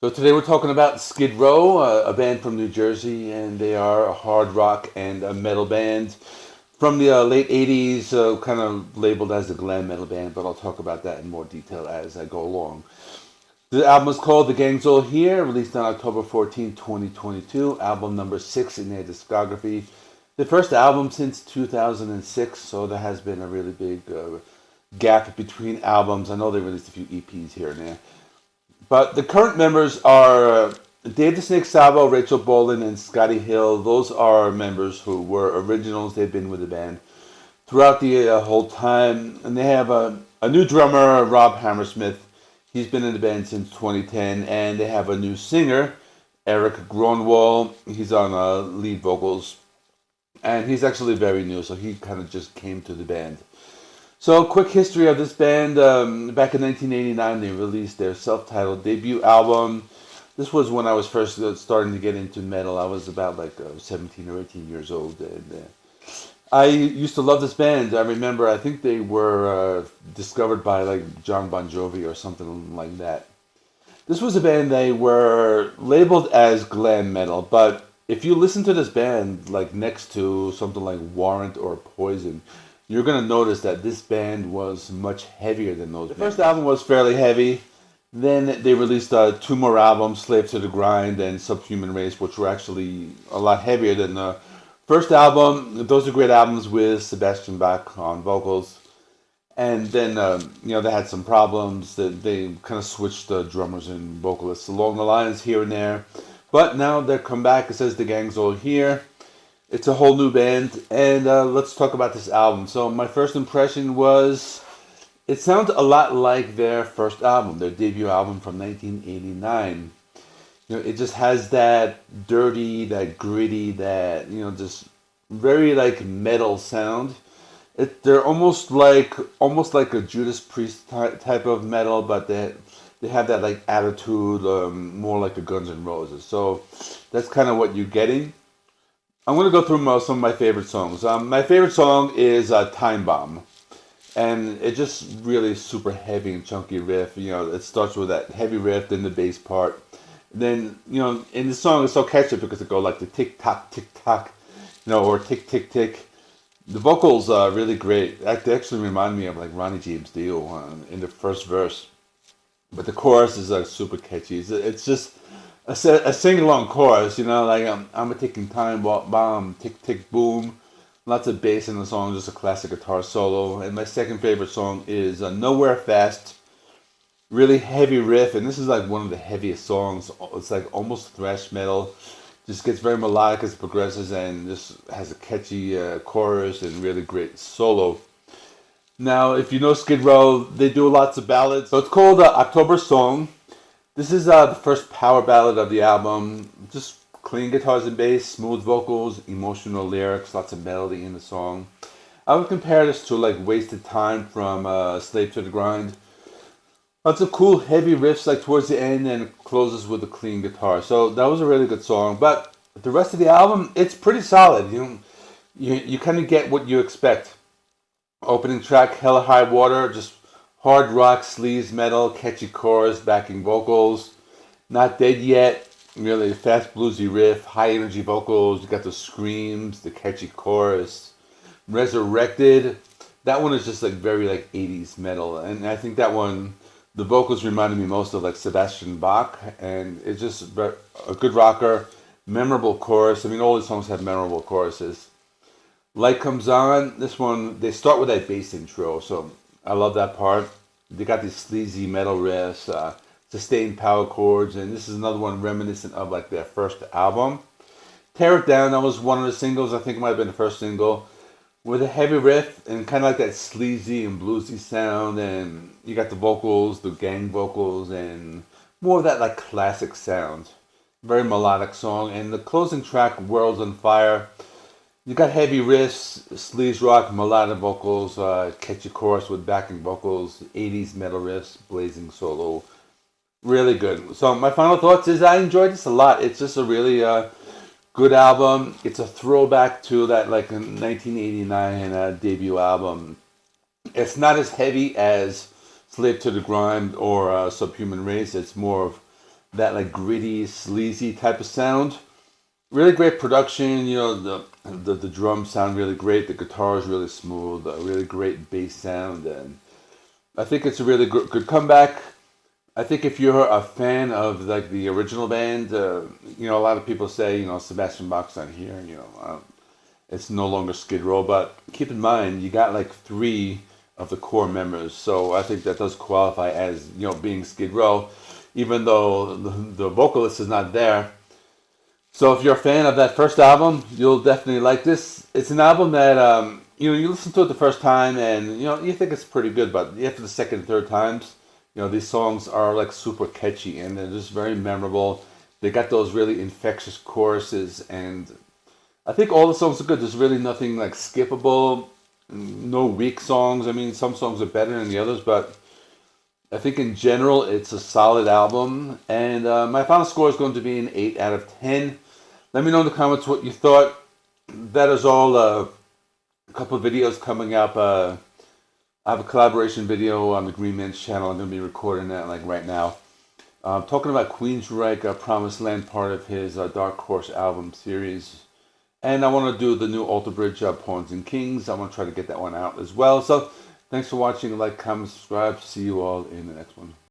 So today we're talking about Skid Row, a band from New Jersey, and they are a hard rock and a metal band from the late 80s, kind of labeled as a glam metal band, but I'll talk about that in more detail as I go along. The album is called The Gang's All Here, released on October 14, 2022, album number 6 in their discography. The first album since 2006, so there has been a really big gap between albums. I know they released a few EPs here and there. But the current members are Dave the Snake Sabo, Rachel Bolan, and Scotty Hill. Those are members who were originals. They've been with the band throughout the whole time. And they have a new drummer, Rob Hammersmith. He's been in the band since 2010. And they have a new singer, Eric Gronwall. He's on lead vocals. And he's actually very new, so he kind of just came to the band. So, quick history of this band. Back in 1989, they released their self-titled debut album. This was when I was first starting to get into metal. I was about 17 or 18 years old. And I used to love this band. I remember, I think they were discovered by John Bon Jovi or something like that. This was a band, they were labeled as glam metal, but if you listen to this band next to something like Warrant or Poison, you're going to notice that this band was much heavier than those. The first album was fairly heavy. Then they released 2 more albums, Slave to the Grind and Subhuman Race, which were actually a lot heavier than the first album. Those are great albums with Sebastian Bach on vocals. And then, they had some problems. That they kind of switched drummers and vocalists along the lines here and there. But now they're come back. It says The Gang's All Here. It's a whole new band, and let's talk about this album. So my first impression was, it sounds a lot like their first album, their debut album from 1989. It just has that dirty, that gritty, that, just very metal sound. They're almost like a Judas Priest type of metal, but they have that attitude, more like a Guns N' Roses. So that's kind of what you're getting. I'm going to go through some of my favorite songs. My favorite song is Time Bomb. And it's just really super heavy and chunky riff. It starts with that heavy riff, then the bass part. Then, in the song it's so catchy because it goes like the tick-tock, or tick-tick-tick. The vocals are really great. They actually remind me of Ronnie James Dio in the first verse. But the chorus is super catchy. It's just a sing-along chorus, I'm a ticking time bomb, tick, tick, boom. Lots of bass in the song, just a classic guitar solo. And my second favorite song is Nowhere Fast. Really heavy riff, and this is one of the heaviest songs. It's almost thrash metal. Just gets very melodic as it progresses, and just has a catchy chorus and really great solo. Now, if you know Skid Row, they do lots of ballads. So it's called October Song. This is the first power ballad of the album. Just clean guitars and bass, smooth vocals, emotional lyrics, lots of melody in the song. I would compare this to Wasted Time from Slave to the Grind. Lots of cool heavy riffs towards the end, and it closes with a clean guitar. So that was a really good song. But the rest of the album, it's pretty solid. You kind of get what you expect. Opening track, Hella High Water, just hard rock, sleaze metal, catchy chorus, backing vocals. Not Dead Yet, really fast bluesy riff, high energy vocals. You got the screams, the catchy chorus. Resurrected, that one is just very 80s metal, and I think that one, the vocals reminded me most of Sebastian Bach, and it's just a good rocker, memorable chorus. All the songs have memorable choruses. Light Comes On, this one, they start with that bass intro, so I love that part. They got these sleazy metal riffs, sustained power chords, and this is another one reminiscent of their first album. Tear It Down, that was one of the singles, I think it might have been the first single, with a heavy riff and kind of that sleazy and bluesy sound, and you got the vocals, the gang vocals, and more of that classic sound. Very melodic song. And the closing track, World's on Fire, you got heavy riffs, sleaze rock, melodic vocals, catchy chorus with backing vocals, 80s metal riffs, blazing solo. Really good. So my final thoughts is I enjoyed this a lot. It's just a really good album. It's a throwback to that 1989 debut album. It's not as heavy as Slave to the Grind or Subhuman Race. It's more of that like gritty, sleazy type of sound. Really great production. The drums sound really great. The guitar is really smooth. A really great bass sound, and I think it's a really good comeback. I think if you're a fan of like the original band, a lot of people say Sebastian Bach's not here. It's no longer Skid Row, but keep in mind you got like three of the core members, so I think that does qualify as being Skid Row, even though the vocalist is not there. So if you're a fan of that first album, you'll definitely like this. It's an album that you listen to it the first time and you think it's pretty good, but after the second and third times, these songs are like super catchy and they're just very memorable. They got those really infectious choruses, and I think all the songs are good. There's really nothing like skippable, no weak songs. I mean, some songs are better than the others, but I think in general it's a solid album. And my final score is going to be an 8 out of 10. Let me know in the comments what you thought. That is all. A couple of videos coming up. I have a collaboration video on the Green Man's channel. I'm going to be recording that like right now. Talking about Queensryche, Promised Land, part of his Dark Horse album series. And I want to do the new Alter Bridge, Pawns and Kings. I want to try to get that one out as well. So thanks for watching. Like, comment, subscribe. See you all in the next one.